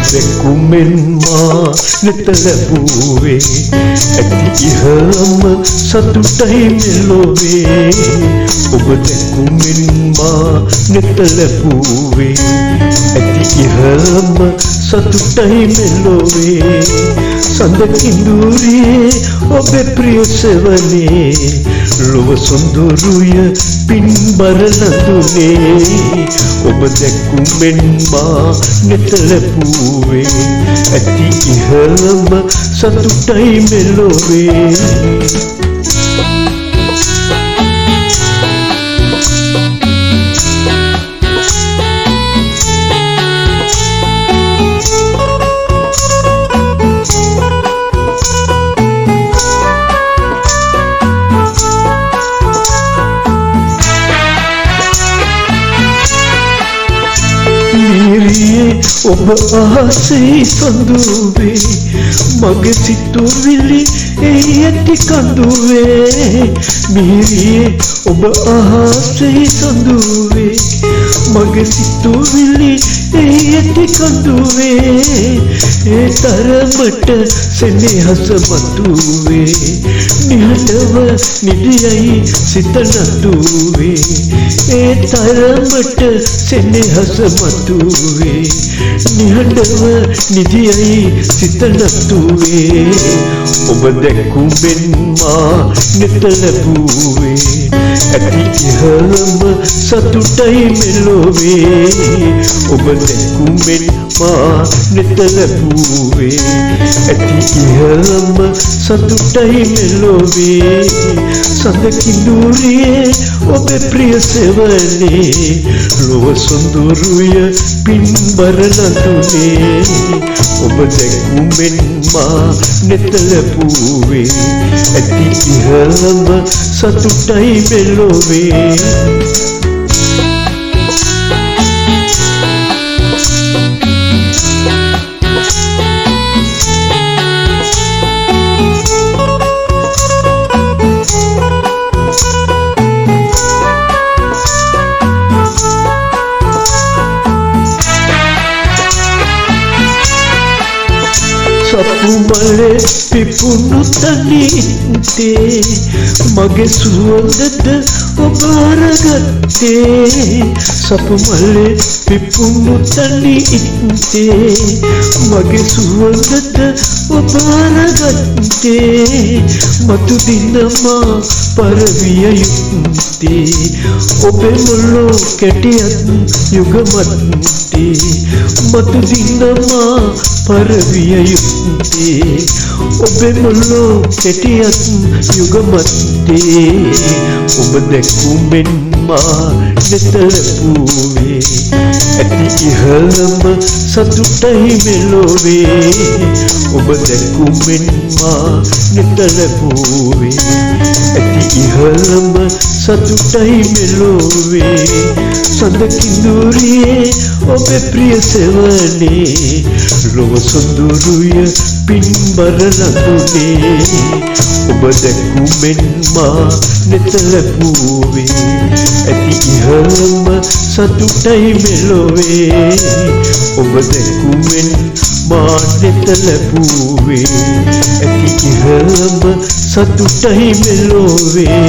දැකුමෙන් මා නෙත ලැබුවේ ඇති ඉහළම සතුටයි මෙලොවේ ඔබ දැකුමෙන් මා නෙත ලැබුවේ ඇති ඉහළම සතුටයි මෙලොවේ සඳ කිඳුරියේ ඔබේ ප්‍රිය සෙවනේ ලොව සොඳුරුය පින්බර ලඳුනේ ඔබ දැකුමෙන් මා නෙත ලැබුවේ ඇති ඉහළම සතුටයි මෙලොවේ ඔබ ආසේ සඳුවේ මගේ සිතුවිලි එහි ඇති කඳුවේ මිහිරියේ ඔබ ආසේ සඳුවේ මගේ සිතුවිලි එහි ඇති කඳුවේ ඒ තරමට සෙනෙහස මතුවේ නිහඬව නිදියයි සිත නතුවේ ඒ තරමට සෙනෙහස මතුවේ නිහඬව නිදියයි සිත නතුවේ ඔබ දැකුමෙන් මා නෙත ලැබුවේ ඇති ඉහළම සතුටයි මෙලොවේ ඔබ දැකුමෙන් මා නෙත ලැබුවේ ඇති ඉහළම සතුටයි මෙලොවේ සඳ කිඳුරියේ ඔබේ ප්‍රිය සෙවනේ ලොව සොඳුරුය පින්බර ලඳුනේ ඔබ දැකුමෙන් මා නෙත ලැබුවේ ඇති ඉහළම සතුටයි මෙලොවේ සපුමලේ පිපුණු තනිත්තේ මගේ සුවඳද ඔබ අරගත්තේ සපුමලේ පිපුණු තනිත්තේ මගේ සුවඳද ඔබ අරගත්තේ මතු දිනමා පරවිය යුත්තේ ඔබේ මුල්ලෝ කැටියත් යුගමත්තේ මතු දිනමා පරවිය යුත්තේ ඔබේ මුල්ලෝ කැටියත් යුගමත්තේ ඔබ දැකුමෙන් මා නෙත ලැබුවේ ඇති ඉහළම සතුටයි මෙලොවේ ඔබ දැකුමෙන් මා නෙත ලැබුවේ ඇති ඉහළම සතුටයි මෙලොවේ සඳ කිඳුරියේ ඔබේ ප්‍රිය සෙවනේ ලොව සොඳුරුය පින්බර ලඳුනේ ඔබ දැකුමෙන් මා නෙත ලැබුවේ ඇති ඉහළම සතුටයි මෙලොවේ ඔබ දැකුමෙන් මා නෙත ලැබුවේ ඇති ඉහළම සතුටයි මෙලොවේ